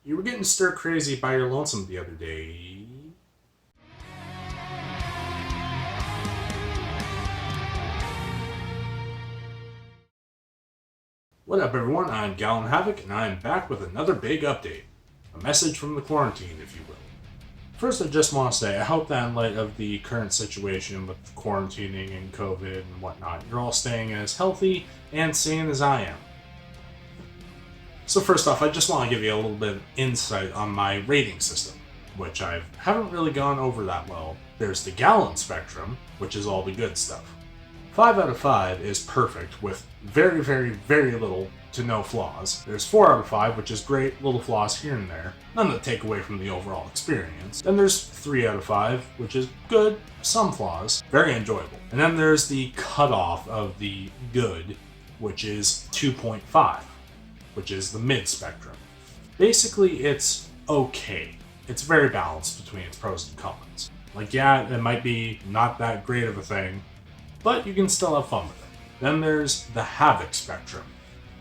You were getting stir crazy by your lonesome the other day. What up, everyone? I'm Gallon Havoc, and I am back with another big update. A message from the quarantine, if you will. First, I just want to say, I hope that in light of the current situation with quarantining and COVID and whatnot, you're all staying as healthy and sane as I am. So first off, I just want to give you a little bit of insight on my rating system, which I haven't really gone over that well. There's the gallon spectrum, which is all the good stuff. 5 out of 5 is perfect with very, very, very little to no flaws. There's 4 out of 5, which is great, little flaws here and there, none that take away from the overall experience. Then there's 3 out of 5, which is good, some flaws, very enjoyable. And then there's the cutoff of the good, which is 2.5, which is the mid spectrum. Basically, it's okay. It's very balanced between its pros and cons. Like, yeah, it might be not that great of a thing, but you can still have fun with it. Then there's the havoc spectrum,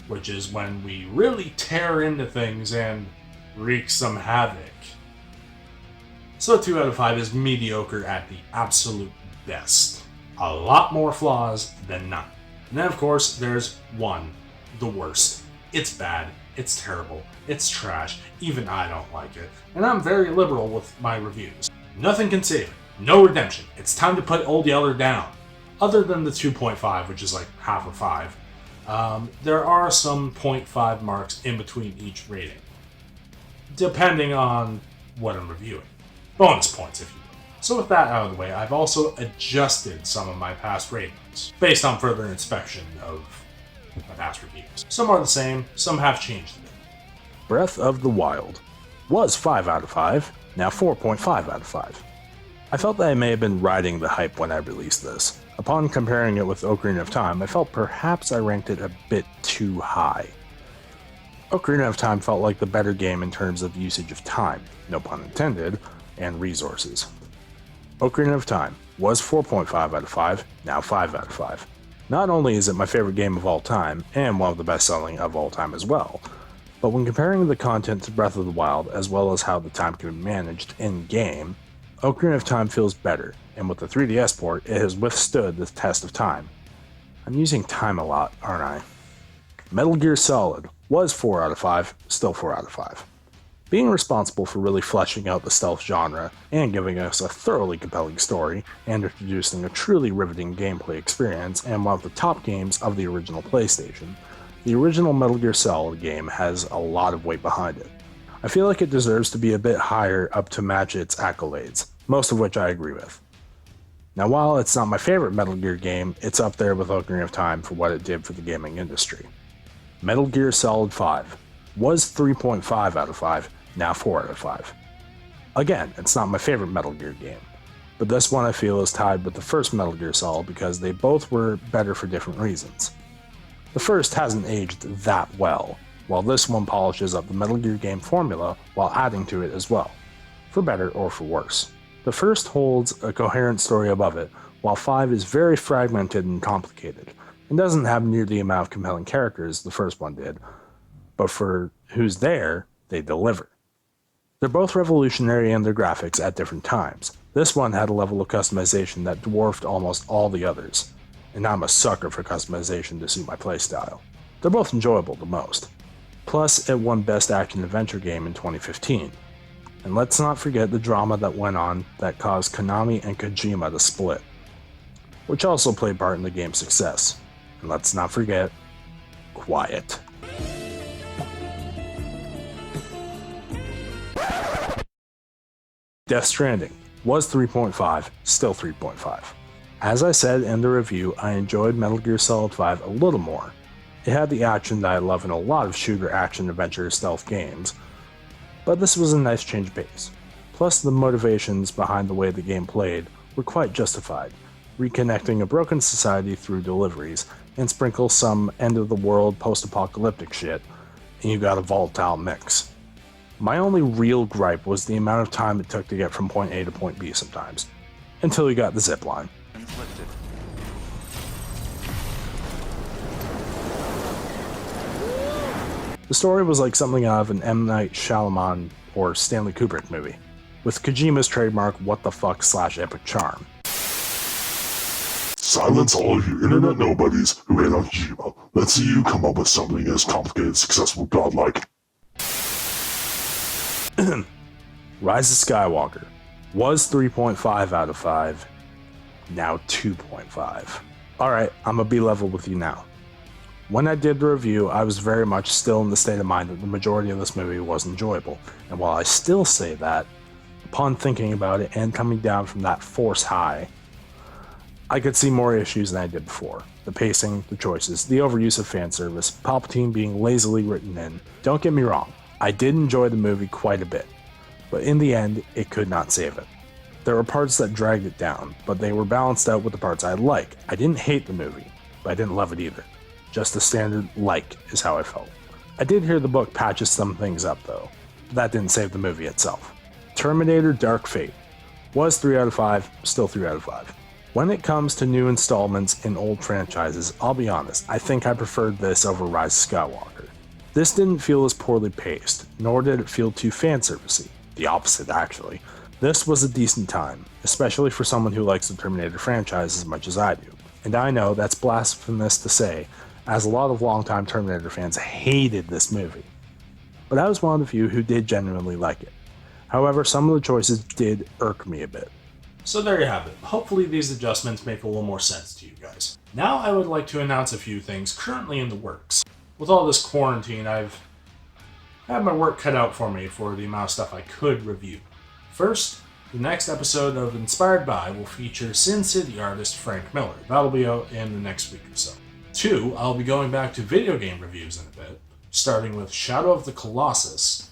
which is when we really tear into things and wreak some havoc. So 2 out of 5 is mediocre at the absolute best. A lot more flaws than none. And then of course there's 1, the worst. It's bad, it's terrible, it's trash, even I don't like it, and I'm very liberal with my reviews. Nothing can save it, no redemption, it's time to put Old Yeller down. Other than the 2.5, which is like half a 5, there are some 0.5 marks in between each rating, depending on what I'm reviewing. Bonus points, if you will. So with that out of the way, I've also adjusted some of my past ratings, based on further inspection of my past reviews. Some are the same, some have changed a bit. Breath of the Wild was 5 out of 5, now 4.5 out of 5. I felt that I may have been riding the hype when I released this. Upon comparing it with Ocarina of Time, I felt perhaps I ranked it a bit too high. Ocarina of Time felt like the better game in terms of usage of time, no pun intended, and resources. Ocarina of Time was 4.5 out of 5, now 5 out of 5. Not only is it my favorite game of all time, and one of the best-selling of all time as well, but when comparing the content to Breath of the Wild as well as how the time can be managed in-game, Ocarina of Time feels better, and with the 3DS port, it has withstood the test of time. I'm using time a lot, aren't I? Metal Gear Solid was 4 out of 5, still 4 out of 5. Being responsible for really fleshing out the stealth genre and giving us a thoroughly compelling story and introducing a truly riveting gameplay experience and one of the top games of the original PlayStation, the original Metal Gear Solid game has a lot of weight behind it. I feel like it deserves to be a bit higher up to match its accolades, most of which I agree with. Now, while it's not my favorite Metal Gear game, it's up there with Ocarina of Time for what it did for the gaming industry. Metal Gear Solid 5 was 3.5 out of 5, now 4 out of 5. Again, it's not my favorite Metal Gear game, but this one I feel is tied with the first Metal Gear Solid because they both were better for different reasons. The first hasn't aged that well, while this one polishes up the Metal Gear game formula while adding to it as well, for better or for worse. The first holds a coherent story above it, while 5 is very fragmented and complicated, and doesn't have near the amount of compelling characters the first one did, but for who's there, they deliver. They're both revolutionary in their graphics at different times. This one had a level of customization that dwarfed almost all the others, and I'm a sucker for customization to suit my playstyle. They're both enjoyable the most. Plus, it won Best Action Adventure Game in 2015. And let's not forget the drama that went on that caused Konami and Kojima to split, which also played part in the game's success. And let's not forget, quiet. Death Stranding was 3.5, still 3.5. As I said in the review, I enjoyed Metal Gear Solid 5 a little more. It had the action that I love in a lot of shooter action adventure stealth games, but this was a nice change of pace. Plus, the motivations behind the way the game played were quite justified, reconnecting a broken society through deliveries, and sprinkle some end-of-the-world post-apocalyptic shit, and you got a volatile mix. My only real gripe was the amount of time it took to get from point A to point B sometimes, until you got the zipline. The story was like something out of an M. Night Shyamalan or Stanley Kubrick movie, with Kojima's trademark what the fuck / epic charm. Silence all of you internet nobodies who hate on Kojima. Let's see you come up with something as complicated, successful, godlike. Rise of Skywalker was 3.5 out of 5, now 2.5. Alright, I'm gonna be level with you now. When I did the review, I was very much still in the state of mind that the majority of this movie was enjoyable, and while I still say that, upon thinking about it and coming down from that force high, I could see more issues than I did before. The pacing, the choices, the overuse of fan service, Palpatine being lazily written in. Don't get me wrong, I did enjoy the movie quite a bit, but in the end, it could not save it. There were parts that dragged it down, but they were balanced out with the parts I like. I didn't hate the movie, but I didn't love it either. Just the standard like is how I felt. I did hear the book patches some things up though, but that didn't save the movie itself. Terminator Dark Fate was 3 out of 5, still 3 out of 5. When it comes to new installments in old franchises, I'll be honest, I think I preferred this over Rise of Skywalker. This didn't feel as poorly paced, nor did it feel too fanservice-y. The opposite, actually. This was a decent time, especially for someone who likes the Terminator franchise as much as I do. And I know that's blasphemous to say, as a lot of longtime Terminator fans hated this movie. But I was one of the few who did genuinely like it. However, some of the choices did irk me a bit. So there you have it. Hopefully these adjustments make a little more sense to you guys. Now I would like to announce a few things currently in the works. With all this quarantine, I've had my work cut out for me for the amount of stuff I could review. First, the next episode of Inspired By will feature Sin City artist Frank Miller. That'll be out in the next week or so. 2, I'll be going back to video game reviews in a bit, starting with Shadow of the Colossus,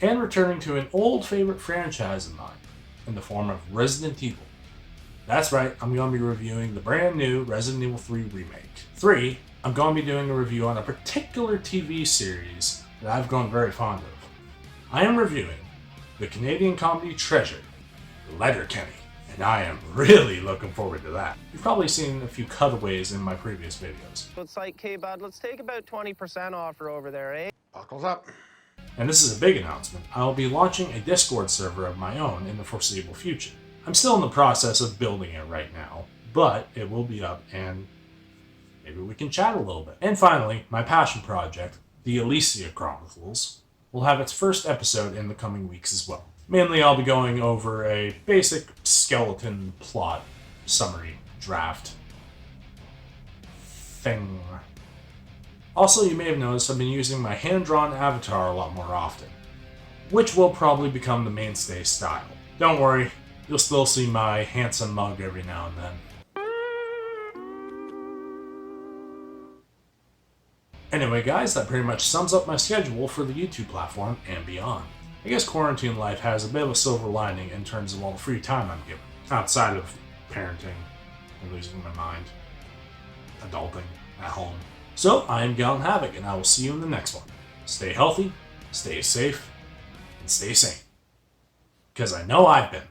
and returning to an old favorite franchise of mine, in the form of Resident Evil. That's right, I'm going to be reviewing the brand new Resident Evil 3 remake. 3, I'm going to be doing a review on a particular TV series that I've grown very fond of. I am reviewing the Canadian comedy treasure, Letterkenny, and I am really looking forward to that. You've probably seen a few cutaways in my previous videos. It's like, hey bud, let's take about 20% off her over there, eh? Buckles up. And this is a big announcement. I'll be launching a Discord server of my own in the foreseeable future. I'm still in the process of building it right now, but it will be up and maybe we can chat a little bit. And finally, my passion project, the Elysia Chronicles, will have its first episode in the coming weeks as well. Mainly I'll be going over a basic skeleton plot summary draft thing. Also, you may have noticed I've been using my hand-drawn avatar a lot more often, which will probably become the mainstay style. Don't worry, you'll still see my handsome mug every now and then. Anyway guys, that pretty much sums up my schedule for the YouTube platform and beyond. I guess quarantine life has a bit of a silver lining in terms of all the free time I'm given, outside of parenting and losing my mind, adulting at home. So, I am Gallon Havoc, and I will see you in the next one. Stay healthy, stay safe, and stay sane. Because I know I've been.